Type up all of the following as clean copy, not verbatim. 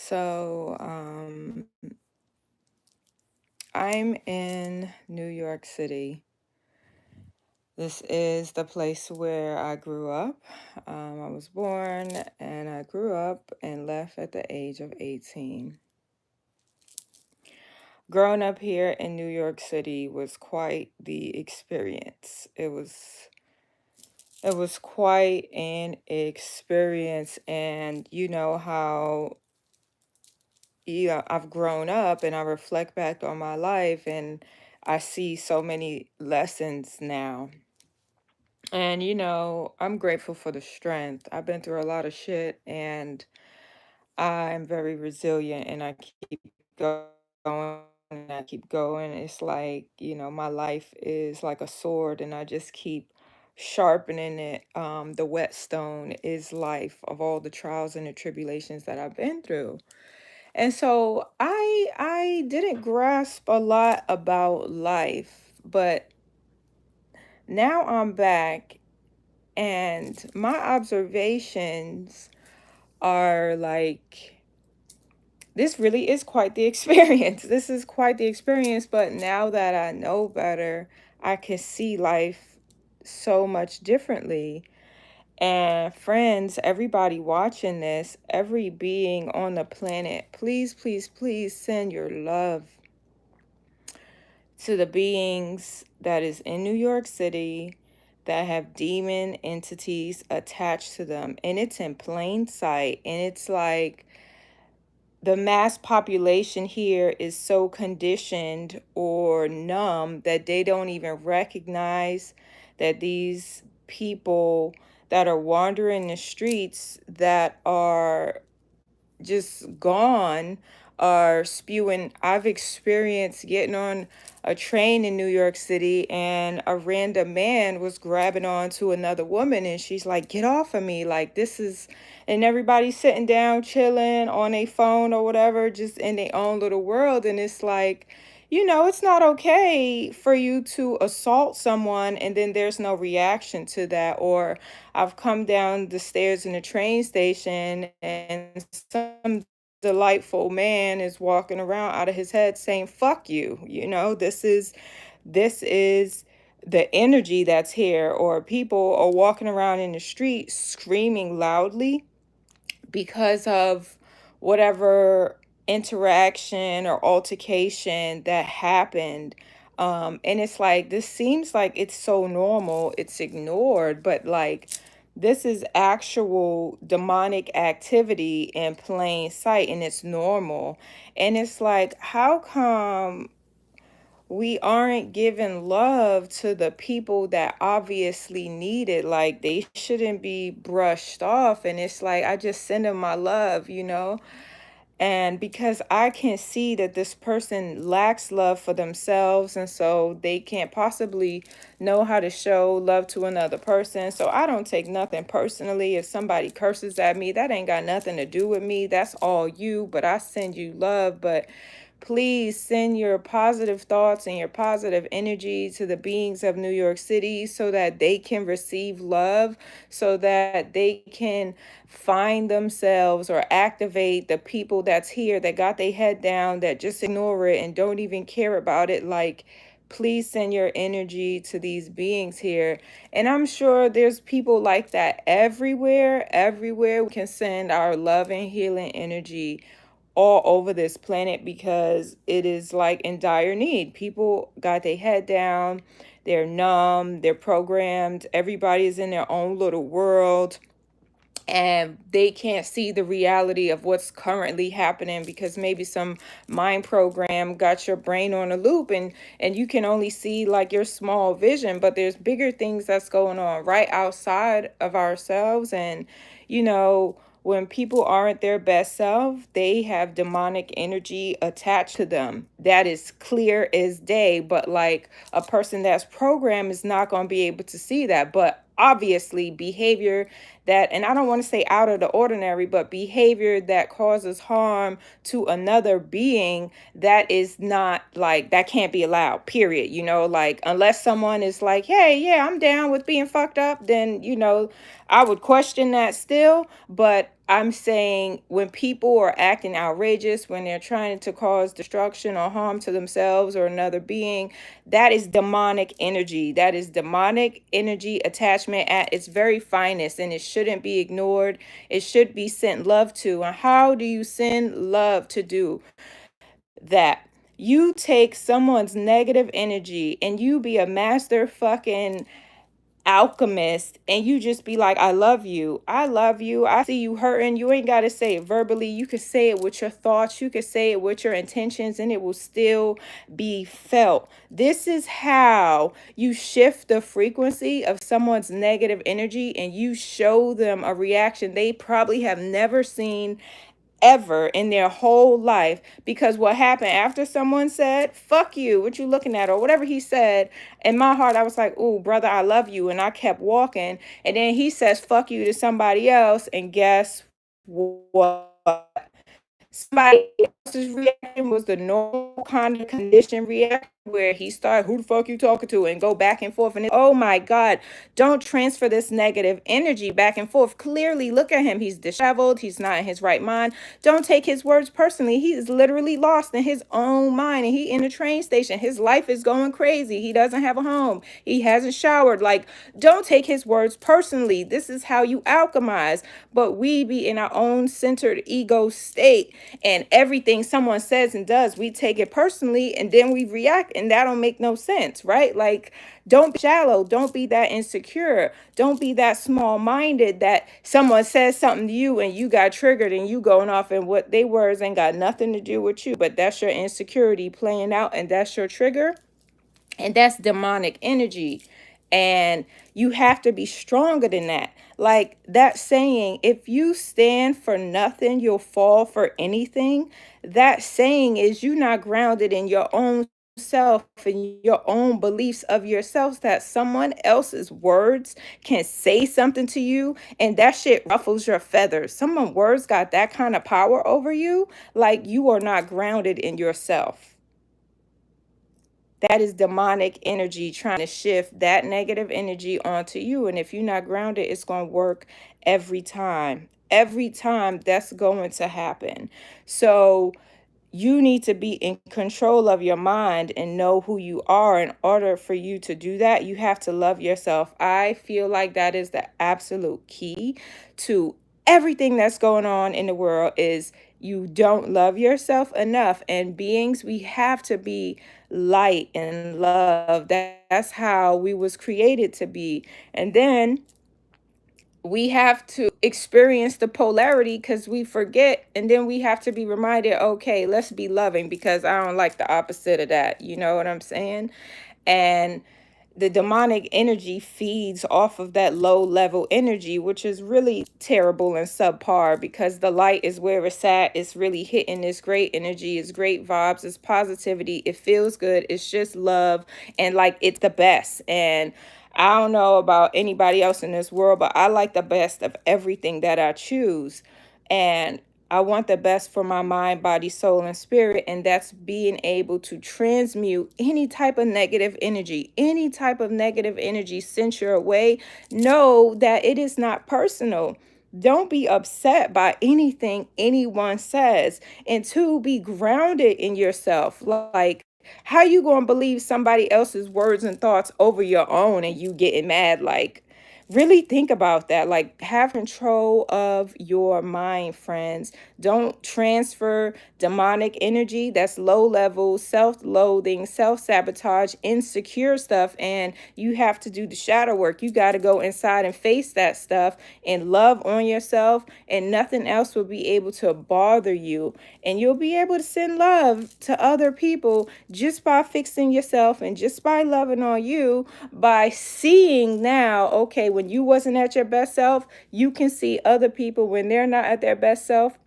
So, I'm in New York City. This is the place where I grew up. I was born and I grew up and left at the age of 18. Growing up here in New York City was quite the experience. It was quite an experience, and you know how I've grown up and I reflect back on my life and I see so many lessons now. And I'm grateful for the strength. I've been through a lot of shit and I'm very resilient and I keep going and I keep going. It's like, my life is like a sword and I just keep sharpening it. The whetstone is life of all the trials and the tribulations that I've been through. And so I didn't grasp a lot about life, but now I'm back and my observations are like this really is quite the experience. This is quite the experience, but now that I know better, I can see life so much differently. And friends, everybody watching this, every being on the planet, please, please, please send your love to the beings that is in New York City that have demon entities attached to them. And it's in plain sight. And it's like the mass population here is so conditioned or numb that they don't even recognize that these people that are wandering the streets that are just gone are spewing. I've experienced getting on a train in New York City and a random man was grabbing on to another woman and she's like, get off of me. Like this is, and everybody's sitting down, chilling on a phone or whatever, just in their own little world. And it's like, it's not okay for you to assault someone and then there's no reaction to that. Or I've come down the stairs in the train station and some delightful man is walking around out of his head saying, fuck you. This is the energy that's here. Or people are walking around in the street screaming loudly because of whatever interaction or altercation that happened. And it's like, this seems like it's so normal, it's ignored, but like, this is actual demonic activity in plain sight and it's normal. And it's like, how come we aren't giving love to the people that obviously need it? Like they shouldn't be brushed off. And it's like, I just send them my love. And because I can see that this person lacks love for themselves, and so they can't possibly know how to show love to another person. So I don't take nothing personally. If somebody curses at me, that ain't got nothing to do with me. That's all you, but I send you love. But please send your positive thoughts and your positive energy to the beings of New York City so that they can receive love, so that they can find themselves or activate the people that's here that got their head down, that just ignore it and don't even care about it. Like, please send your energy to these beings here. And I'm sure there's people like that everywhere. Everywhere we can send our love and healing energy all over this planet because it is like in dire need. People got their head down, they're numb, they're programmed, everybody is in their own little world and they can't see the reality of what's currently happening because maybe some mind program got your brain on a loop and you can only see like your small vision, but there's bigger things that's going on right outside of ourselves. And when people aren't their best self, they have demonic energy attached to them. That is clear as day. But like a person that's programmed is not going to be able to see that. But obviously, behavior that, and I don't want to say out of the ordinary, but behavior that causes harm to another being, that is not like, that can't be allowed, period. Like, unless someone is like, hey, yeah, I'm down with being fucked up, then, I would question that still. But I'm saying when people are acting outrageous, when they're trying to cause destruction or harm to themselves or another being, that is demonic energy. That is demonic energy attachment at its very finest, and it shouldn't be ignored. It should be sent love to. And how do you send love to do that? You take someone's negative energy and you be a master fucking alchemist, and you just be like, I love you, I love you, I see you hurting. You ain't got to say it verbally. You could say it with your thoughts, you could say it with your intentions, and it will still be felt. This is how you shift the frequency of someone's negative energy, and you show them a reaction they probably have never seen ever in their whole life. Because what happened after someone said, fuck you, what you looking at, or whatever he said, in my heart I was like, oh brother, I love you, and I kept walking. And then he says fuck you to somebody else, and guess what? Somebody else's reaction was the normal kind of conditioned reaction, where he started, who the fuck you talking to, and go back and forth. And oh my God, don't transfer this negative energy back and forth. Clearly, look at him. He's disheveled. He's not in his right mind. Don't take his words personally. He is literally lost in his own mind, and he in a train station. His life is going crazy. He doesn't have a home. He hasn't showered. Like, don't take his words personally. This is how you alchemize. But we be in our own centered ego state, and everything someone says and does, we take it personally, and then we react, and that don't make no sense, right? Like, don't be shallow. Don't be that insecure. Don't be that small-minded that someone says something to you and you got triggered and you going off, and what they words ain't got nothing to do with you, but that's your insecurity playing out, and that's your trigger, and that's demonic energy. And you have to be stronger than that. Like that saying, if you stand for nothing, you'll fall for anything. That saying is, you not grounded in your own self and your own beliefs of yourself, that someone else's words can say something to you and that shit ruffles your feathers. Someone words got that kind of power over you. Like, you are not grounded in yourself. That is demonic energy trying to shift that negative energy onto you. And if you're not grounded, it's going to work every time. Every time that's going to happen. So you need to be in control of your mind and know who you are. In order for you to do that, you have to love yourself. I feel like that is the absolute key to everything that's going on in the world. Is you don't love yourself enough. And beings, we have to be light and love. That's how we was created to be. And then we have to experience the polarity, because we forget, and then we have to be reminded, okay, let's be loving, because I don't like the opposite of that. You know what I'm saying? And the demonic energy feeds off of that low level energy, which is really terrible and subpar, because the light is where it's at. It's really hitting this great energy. It's great vibes. It's positivity. It feels good. It's just love. And like, it's the best. And I don't know about anybody else in this world, but I like the best of everything that I choose. And I want the best for my mind, body, soul, and spirit. And that's being able to transmute any type of negative energy sent your way. Know that it is not personal. Don't be upset by anything anyone says. And two, be grounded in yourself. Like, how you going to believe somebody else's words and thoughts over your own, and you getting mad? Like, really think about that. Like, have control of your mind, friends. Don't transfer demonic energy. That's low level, self-loathing, self-sabotage, insecure stuff. And you have to do the shadow work. You got to go inside and face that stuff and love on yourself, and nothing else will be able to bother you. And you'll be able to send love to other people just by fixing yourself, and just by loving on you, by seeing now, okay, when you wasn't at your best self, you can see other people when they're not at their best self,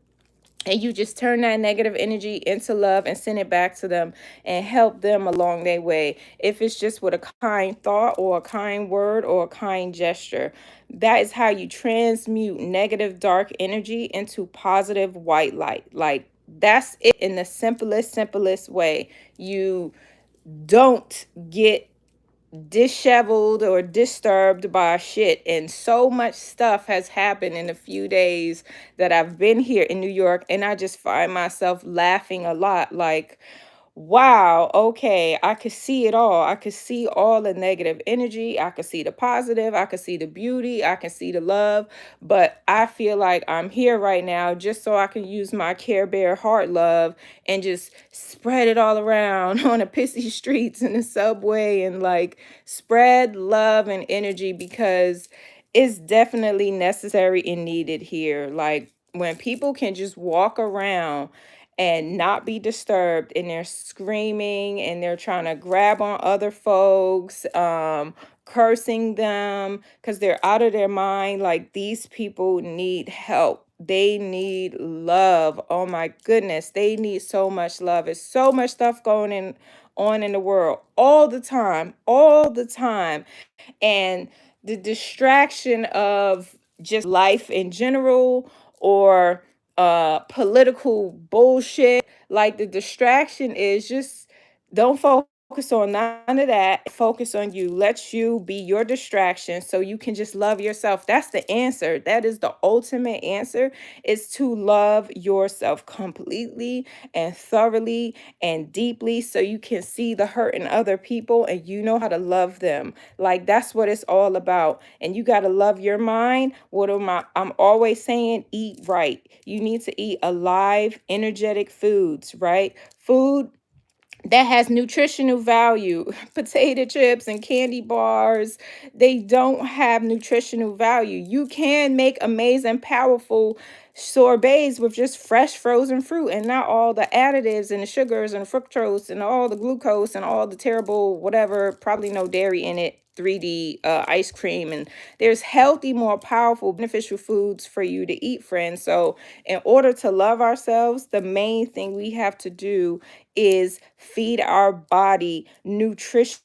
and you just turn that negative energy into love and send it back to them and help them along their way. If it's just with a kind thought or a kind word or a kind gesture, that is how you transmute negative dark energy into positive white light. Like, that's it in the simplest way. You don't get disheveled or disturbed by shit. And so much stuff has happened in a few days that I've been here in New York. And I just find myself laughing a lot. Like, wow, okay, I could see it all. I could see all the negative energy. I could see the positive. I could see the beauty. I can see the love. But I feel like I'm here right now just so I can use my Care Bear heart love and just spread it all around on the pissy streets in the subway and like spread love and energy because it's definitely necessary and needed here. Like when people can just walk around and not be disturbed and they're screaming and they're trying to grab on other folks, cursing them because they're out of their mind. Like these people need help, they need love. Oh my goodness, they need so much love. There's so much stuff going on in the world all the time, all the time. And the distraction of just life in general or political bullshit, like the distraction is just don't focus on none of that. Focus on you. Let you be your distraction so you can just love yourself. That's the answer. That is the ultimate answer, is to love yourself completely and thoroughly and deeply so you can see the hurt in other people and you know how to love them. Like that's what it's all about. And you got to love your mind. I'm always saying, eat right. You need to eat alive, energetic foods, right? Food that has nutritional value. Potato chips and candy bars, they don't have nutritional value. You can make amazing, powerful sorbets with just fresh frozen fruit and not all the additives and the sugars and the fructose and all the glucose and all the terrible whatever, probably no dairy in it, 3D ice cream. And there's healthy, more powerful, beneficial foods for you to eat, friends. So in order to love ourselves, the main thing we have to do is feed our body nutrition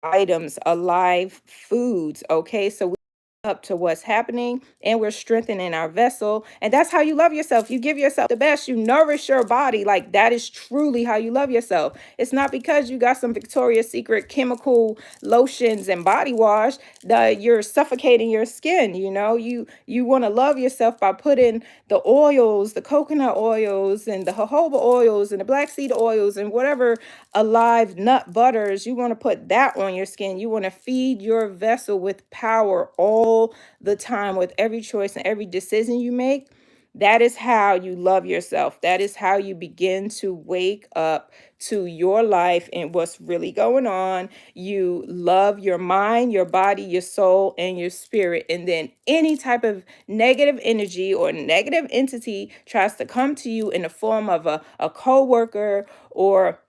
items, alive foods. Okay, so we up to what's happening and we're strengthening our vessel, and that's how you love yourself. You give yourself the best, you nourish your body. Like that is truly how you love yourself. It's not because you got some Victoria's Secret chemical lotions and body wash that you're suffocating your skin. You know, you want to love yourself by putting the oils, the coconut oils and the jojoba oils and the black seed oils and whatever alive nut butters. You want to put that on your skin. You want to feed your vessel with power all the time with every choice and every decision you make. That is how you love yourself. That is how you begin to wake up to your life and what's really going on. You love your mind, your body, your soul, and your spirit. And then any type of negative energy or negative entity tries to come to you in the form of a coworker or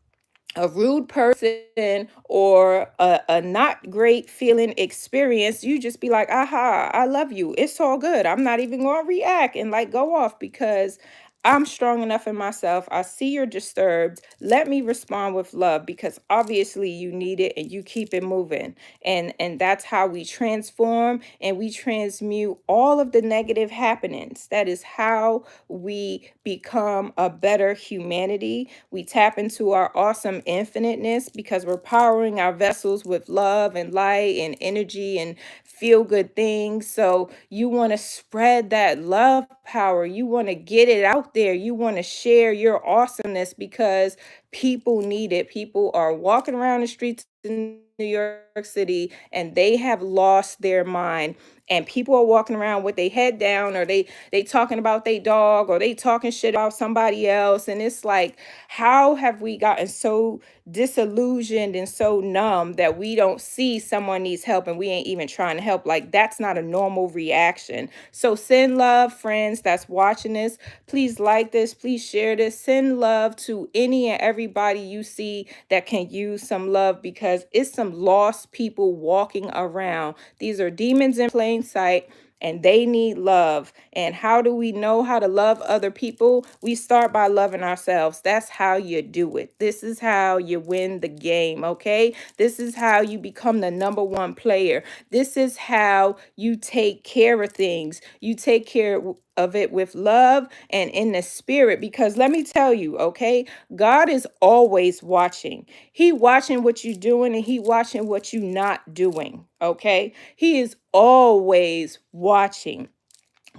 a rude person or a not great feeling experience, you just be like, aha, I love you. It's all good. I'm not even going to react and like go off because I'm strong enough in myself. I see you're disturbed. Let me respond with love because obviously you need it and you keep it moving. And that's how we transform and we transmute all of the negative happenings. That is how we become a better humanity. We tap into our awesome infiniteness because we're powering our vessels with love and light and energy and feel good things. So you want to spread that love power. You want to get it out there. You want to share your awesomeness because people need it. People are walking around the streets in New York City and they have lost their mind. And people are walking around with their head down or they talking about their dog or they talking shit about somebody else. And it's like, how have we gotten so disillusioned and so numb that we don't see someone needs help and we ain't even trying to help? Like that's not a normal reaction. So send love, friends that's watching this. Please like this, please share this. Send love to any and everybody you see that can use some love because it's some lost people walking around. These are demons in plain sight and they need love. And how do we know how to love other people? We start by loving ourselves. That's how you do it. This is how you win the game, okay? This is how you become the number one player. This is how you take care of things. You take care of it with love and in the spirit, because let me tell you, okay, God is always watching. He watching what you're doing and he watching what you're not doing, okay? He is always watching.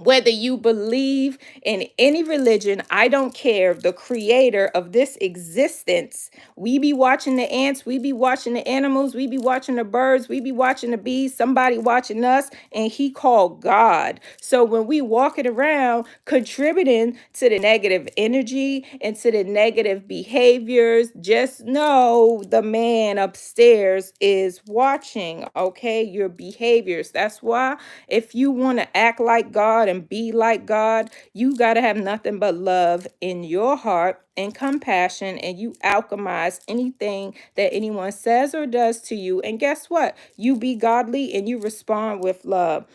Whether you believe in any religion, I don't care. The creator of this existence, we be watching the ants, we be watching the animals, we be watching the birds, we be watching the bees, somebody watching us, and he called God. So when we walking around contributing to the negative energy and to the negative behaviors, just know the man upstairs is watching, okay, your behaviors. That's why if you want to act like God and be like God, you got to have nothing but love in your heart and compassion, and you alchemize anything that anyone says or does to you. And guess what? You be godly and you respond with love,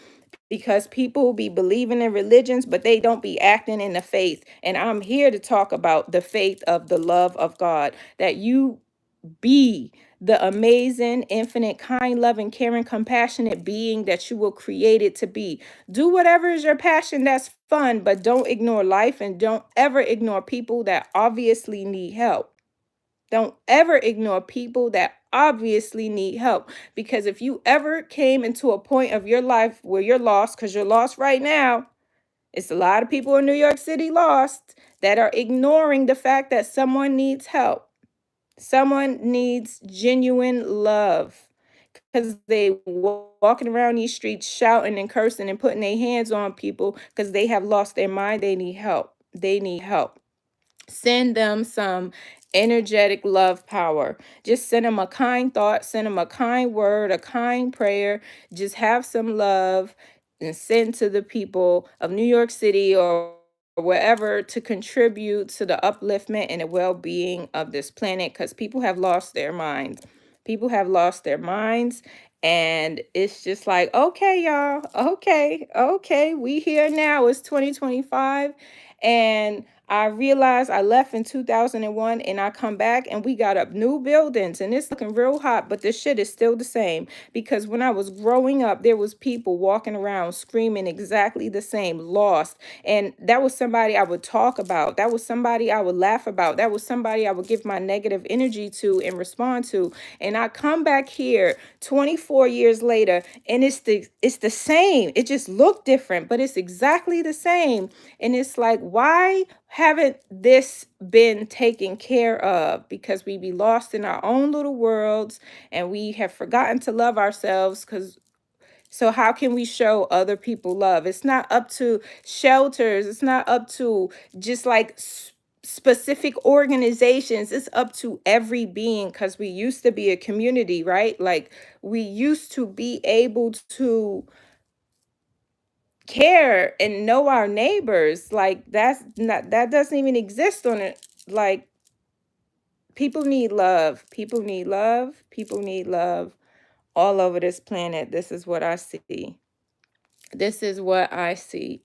because people be believing in religions, but they don't be acting in the faith. And I'm here to talk about the faith of the love of God, that you be the amazing, infinite, kind, loving, caring, compassionate being that you were created to be. Do whatever is your passion that's fun, but don't ignore life and don't ever ignore people that obviously need help. Don't ever ignore people that obviously need help. Because if you ever came into a point of your life where you're lost, because you're lost right now, it's a lot of people in New York City lost that are ignoring the fact that someone needs help. Someone needs genuine love, because they walking around these streets shouting and cursing and putting their hands on people because they have lost their mind. They need help. They need help. Send them some energetic love power. Just send them a kind thought, send them a kind word, a kind prayer. Just have some love and send to the people of New York City or wherever to contribute to the upliftment and the well-being of this planet, because people have lost their minds. People have lost their minds. And it's just like, okay, y'all, okay, we here now. It's 2025. And I realized I left in 2001 and I come back and we got up new buildings and it's looking real hot, but this shit is still the same. Because when I was growing up, there was people walking around screaming exactly the same, lost. And that was somebody I would talk about. That was somebody I would laugh about. That was somebody I would give my negative energy to and respond to. And I come back here 24 years later and it's the same. It just looked different, but it's exactly the same. And it's like, why haven't this been taken care of? Because we be lost in our own little worlds and we have forgotten to love ourselves. Because so how can we show other people love? It's not up to shelters. It's not up to just like specific organizations. It's up to every being, because we used to be a community, right? Like we used to be able to care and know our neighbors. Like that doesn't even exist on it. Like people need love. People need love. People need love all over this planet. This is what I see. This is what I see.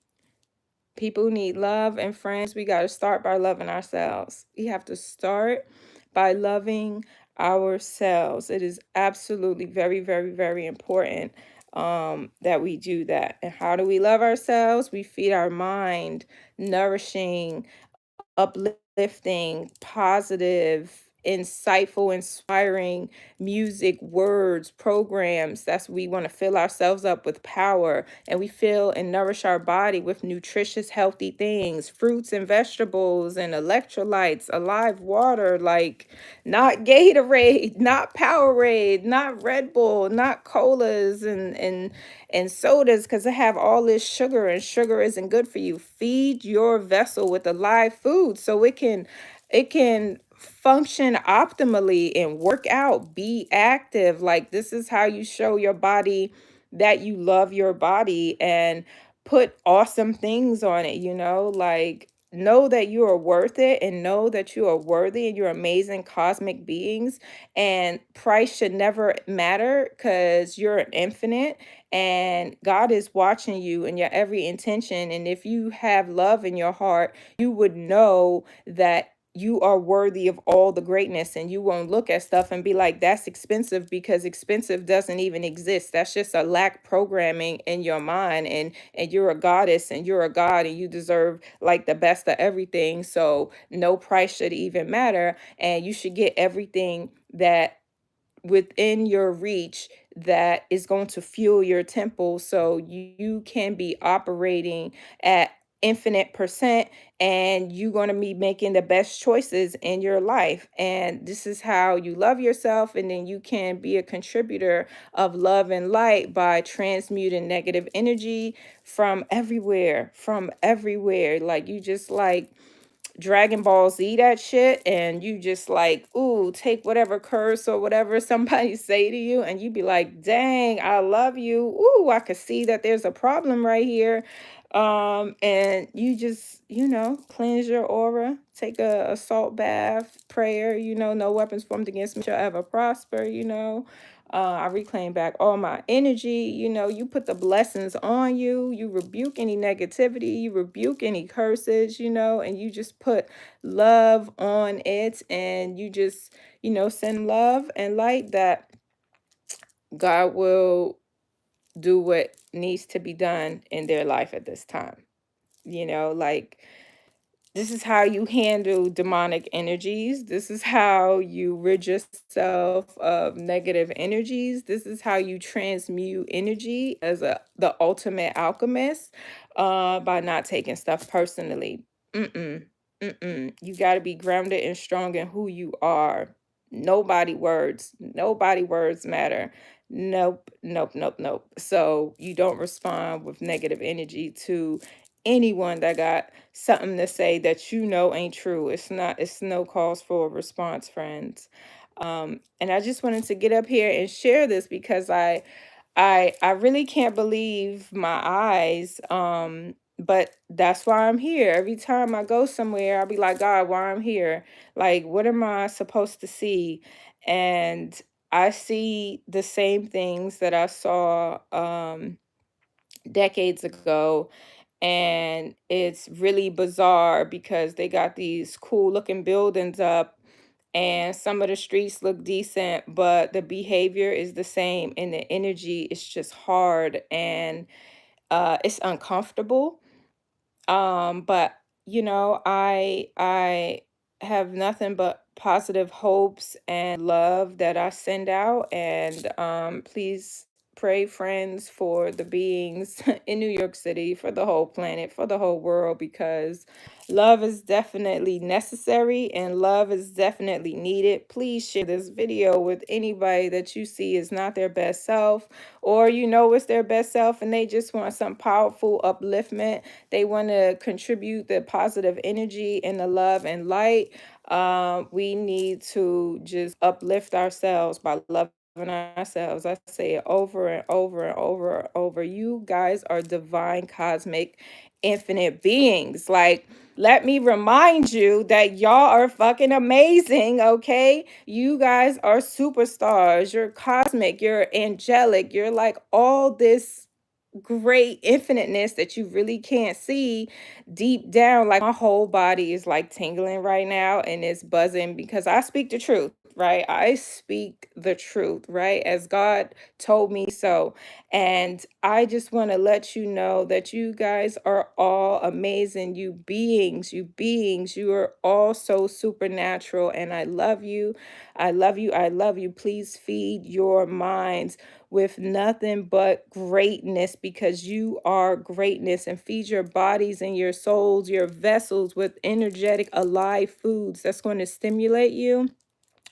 People need love and friends. We got to start by loving ourselves. We have to start by loving ourselves. It is absolutely very, very, very important that we do that. And how do we love ourselves? We feed our mind nourishing, uplifting, positive, insightful, inspiring music, words, programs. That's we want to fill ourselves up with power, and we fill and nourish our body with nutritious, healthy things, fruits and vegetables and electrolytes, alive water, like not Gatorade, not Powerade, not Red Bull, not colas and sodas, because they have all this sugar and sugar isn't good for you. Feed your vessel with alive food so it can function optimally and work out, be active. Like this is how you show your body that you love your body, and put awesome things on it, like know that you are worth it and know that you are worthy and you're amazing cosmic beings, and price should never matter because you're an infinite, and God is watching you and your every intention. And if you have love in your heart, you would know that you are worthy of all the greatness, and you won't look at stuff and be like, that's expensive, because expensive doesn't even exist. That's just a lack programming in your mind, and you're a goddess and you're a god and you deserve like the best of everything. So no price should even matter, and you should get everything that within your reach that is going to fuel your temple, so you can be operating at infinite percent, and you're going to be making the best choices in your life. And this is how you love yourself, and then you can be a contributor of love and light by transmuting negative energy from everywhere. Like, you just like Dragon Ball Z that shit, and you just like, ooh, take whatever curse or whatever somebody say to you, and you be like, dang, I love you. Ooh, I could see that there's a problem right here. And you just, cleanse your aura, take a salt bath, prayer, no weapons formed against me shall ever prosper. I reclaim back all my energy. You put the blessings on you. You rebuke any negativity. You rebuke any curses, and you just put love on it. And you just, send love and light, that God will do what needs to be done in their life at this time. Like, this is how you handle demonic energies. This is how you rid yourself of negative energies. This is how you transmute energy as the ultimate alchemist, by not taking stuff personally. Mm-mm, mm-mm. You got to be grounded and strong in who you are. Nobody words matter. Nope, nope, nope, nope. So you don't respond with negative energy to anyone that got something to say that ain't true. It's no cause for a response, friends. And I just wanted to get up here and share this because I really can't believe my eyes. But that's why I'm here. Every time I go somewhere, I'll be like, God, why I'm here? Like, what am I supposed to see? And I see the same things that I saw decades ago, and it's really bizarre because they got these cool looking buildings up, and some of the streets look decent, but the behavior is the same, and the energy is just hard, and it's uncomfortable. But I have nothing but positive hopes and love that I send out. And please pray, friends, for the beings in New York City, for the whole planet, for the whole world, because love is definitely necessary and love is definitely needed. Please share this video with anybody that you see is not their best self, or it's their best self and they just want some powerful upliftment. They want to contribute the positive energy and the love and light. We need to just uplift ourselves by loving ourselves. I say it over and over and over and over. You guys are divine, cosmic, infinite beings. Like, let me remind you that y'all are fucking amazing, okay? You guys are superstars. You're cosmic, you're angelic, you're like all this great infiniteness that you really can't see deep down. Like, my whole body is like tingling right now and it's buzzing because I speak the truth, right? I speak the truth, right? As God told me so. And I just want to let you know that you guys are all amazing. You are all so supernatural, and I love you. I love you. I love you. Please feed your minds with nothing but greatness, because you are greatness, and feed your bodies and your souls, your vessels, with energetic, alive foods that's going to stimulate you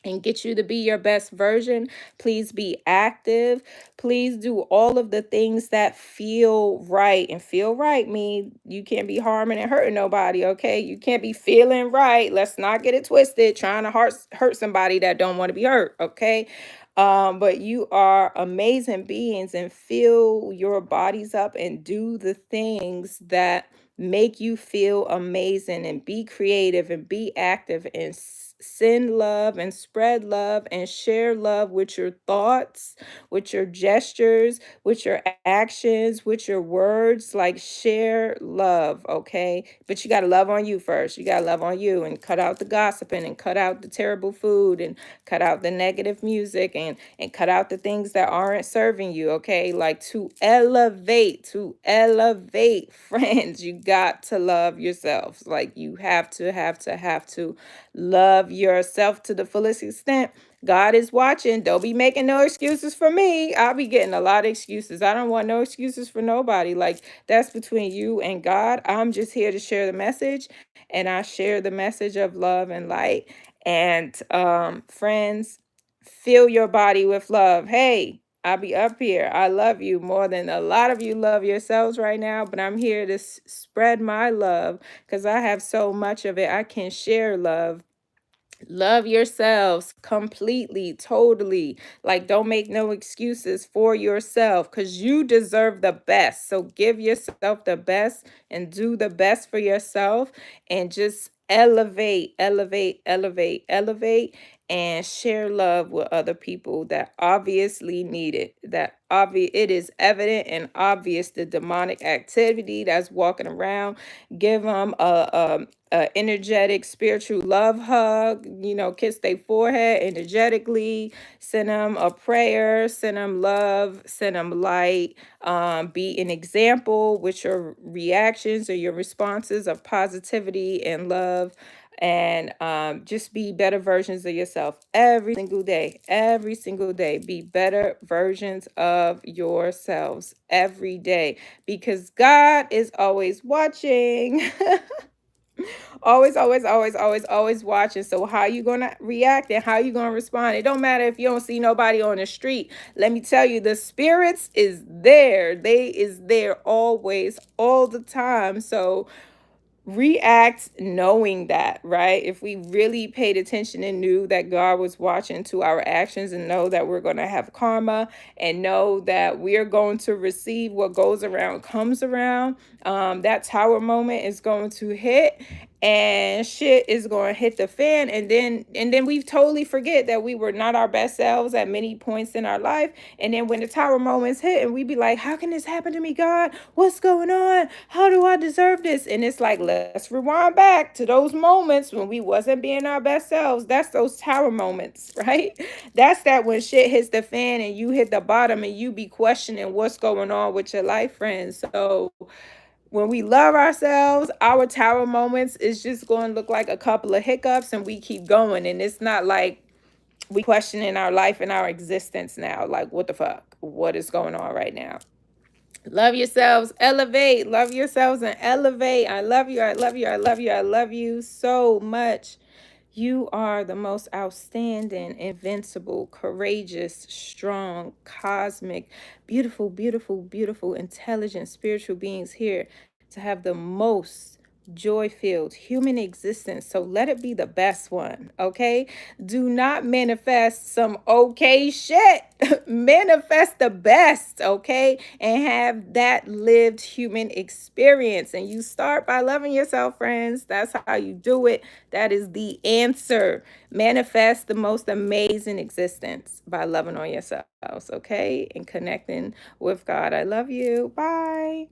and get you to be your best version. Please be active. Please do all of the things that feel right. And feel right mean you can't be harming and hurting nobody, okay? You can't be feeling right. Let's not get it twisted, trying to hurt somebody that don't want to be hurt, okay? But you are amazing beings, and fill your bodies up and do the things that make you feel amazing, and be creative and be active, and send love and spread love and share love with your thoughts, with your gestures, with your actions, with your words. Like, share love, okay? But you got to love on you first. You got to love on you and cut out the gossiping and cut out the terrible food and cut out the negative music and cut out the things that aren't serving you, okay? Like, to elevate friends, you got to love yourselves. Like, you have to love yourself to the fullest extent. God is watching. Don't be making no excuses for me. I'll be getting a lot of excuses. I don't want no excuses for nobody. Like, that's between you and God. I'm just here to share the message, and I share the message of love and light. And friends, fill your body with love. Hey, I'll be up here. I love you more than a lot of you love yourselves right now, but I'm here to spread my love because I have so much of it. I can share love. Love yourselves completely, totally. Like, don't make no excuses for yourself because you deserve the best. So give yourself the best and do the best for yourself and just elevate, elevate, elevate, elevate, and share love with other people that obviously need it. That obvious, it is evident and obvious the demonic activity that's walking around. Give them a energetic spiritual love hug, kiss their forehead energetically, send them a prayer, send them love, send them light. Be an example with your reactions or your responses of positivity and love, and just be better versions of yourself every single day. Be better versions of yourselves every day, because God is always watching. Always, always, always, always, always watching. So how you gonna react and how you gonna respond? It don't matter if you don't see nobody on the street. Let me tell you, the spirits is there. They is there always, all the time. So react knowing that, right? If we really paid attention and knew that God was watching to our actions, and know that we're going to have karma, and know that we are going to receive what goes around comes around, that tower moment is going to hit, and shit is going to hit the fan. And then we totally forget that we were not our best selves at many points in our life. And then when the tower moments hit, and we be like, how can this happen to me, God? What's going on? How do I deserve this? And it's like, let's rewind back to those moments when we wasn't being our best selves. That's those tower moments, right? That's that when shit hits the fan and you hit the bottom and you be questioning what's going on with your life, friends. So when we love ourselves, our tower moments is just going to look like a couple of hiccups, and we keep going. And it's not like we questioning our life and our existence now. Like, what the fuck? What is going on right now? Love yourselves, elevate. Love yourselves and elevate. I love you. I love you. I love you. I love you so much. You are the most outstanding, invincible, courageous, strong, cosmic, beautiful, beautiful, beautiful, intelligent, spiritual beings here to have the most joy-filled human existence. So let it be the best one, okay? Do not manifest some okay shit. Manifest the best, okay? And have that lived human experience. And you start by loving yourself, friends. That's how you do it. That is the answer. Manifest the most amazing existence by loving on yourselves, okay? And connecting with God. I love you. Bye.